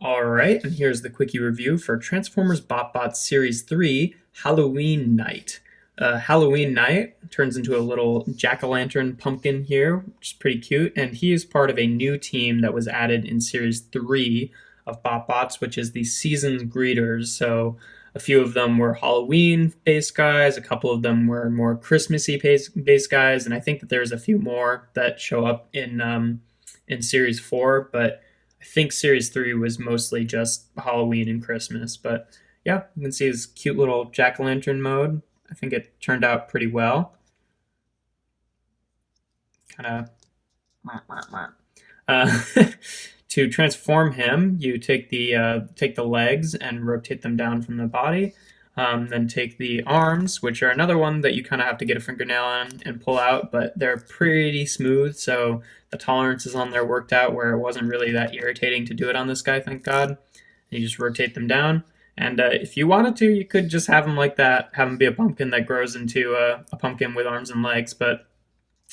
All right, and here's the quickie review for Transformers BotBots Series 3 Halloween Night. Halloween Night turns into a little jack-o'-lantern pumpkin here, which is pretty cute, and he is part of a new team that was added in Series 3 of BotBots, which is the Season's Greeters. So a few of them were Halloween-based guys, a couple of them were more Christmassy-based guys, and I think that there's a few more that show up in Series 4, but I think Series 3 was mostly just Halloween and Christmas. But yeah, you can see his cute little jack-o'-lantern mode. I think it turned out pretty well. Kind of to transform him, you take the legs and rotate them down from the body. Then take the arms, which are another one that you kind of have to get a fingernail on and pull out, but they're pretty smooth, so the tolerances on there worked out where it wasn't really that irritating to do it on this guy, thank God. You just rotate them down, and if you wanted to, you could just have him like that, have him be a pumpkin that grows into a pumpkin with arms and legs, but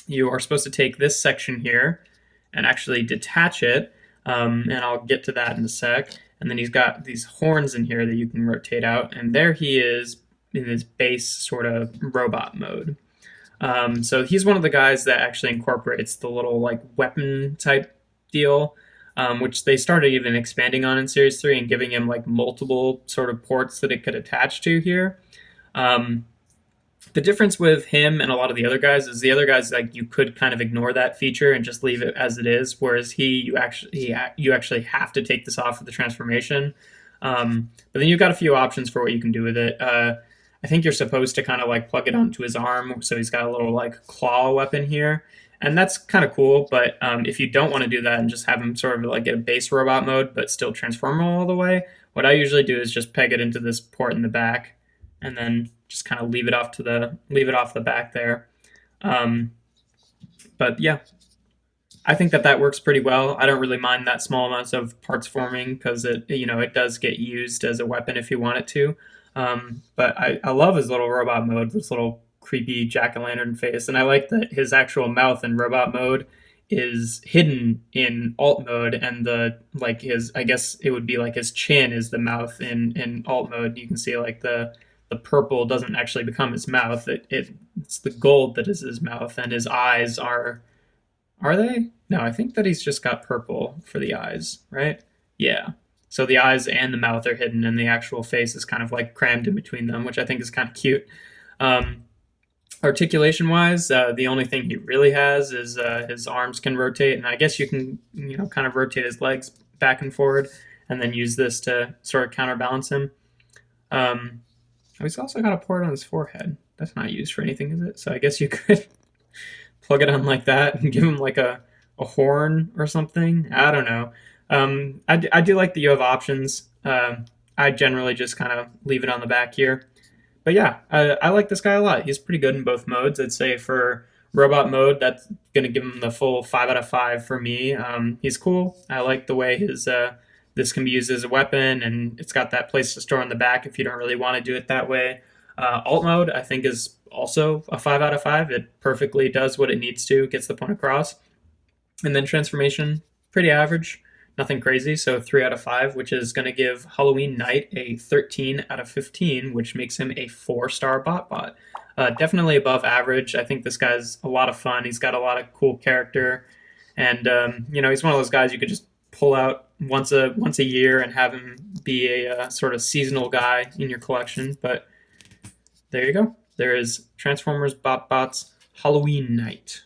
you are supposed to take this section here and actually detach it, and I'll get to that in a sec. And then he's got these horns in here that you can rotate out, and there he is in his base sort of robot mode. So he's one of the guys that actually incorporates the little like weapon type deal, which they started even expanding on in Series 3 and giving him like multiple sort of ports that it could attach to here. The difference with him and a lot of the other guys is the other guys, like, you could kind of ignore that feature and just leave it as it is, whereas you actually have to take this off of the transformation. But then you've got a few options for what you can do with it. I think you're supposed to kind of like plug it onto his arm, so he's got a little like claw weapon here, and that's kind of cool. But if you don't want to do that and just have him sort of like get a base robot mode but still transform all the way, what I usually do is just peg it into this port in the back, and then just kind of leave it off the back there. But yeah, I think that works pretty well. I don't really mind that small amounts of parts forming because it does get used as a weapon if you want it to. But I love his little robot mode, this little creepy jack-o'-lantern face, and I like that his actual mouth in robot mode is hidden in alt mode, and I guess it would be like his chin is the mouth in alt mode. You can see like the purple doesn't actually become his mouth. It's the gold that is his mouth, and his eyes are they? No, I think that he's just got purple for the eyes, right? Yeah. So the eyes and the mouth are hidden, and the actual face is kind of like crammed in between them, which I think is kind of cute. Articulation wise, the only thing he really has is his arms can rotate, and I guess you can kind of rotate his legs back and forward, and then use this to sort of counterbalance him. He's also got a port on his forehead. That's not used for anything, is it? So I guess you could plug it on like that and give him like a horn or something. I don't know. I do like that you have options. I generally just kind of leave it on the back here. But yeah, I like this guy a lot. He's pretty good in both modes. I'd say for robot mode, that's going to give him the full 5 out of 5 for me. He's cool. I like the way this can be used as a weapon, and it's got that place to store in the back if you don't really want to do it that way. Alt mode, I think, is also a 5 out of 5. It perfectly does what it needs to, gets the point across. And then transformation, pretty average, nothing crazy, so 3 out of 5, which is going to give Halloween Night a 13 out of 15, which makes him a 4-star BotBot. Definitely above average. I think this guy's a lot of fun. He's got a lot of cool character, and he's one of those guys you could just pull out once a year and have him be a sort of seasonal guy in your collection. But there you go. There is Transformers BotBots Halloween Night.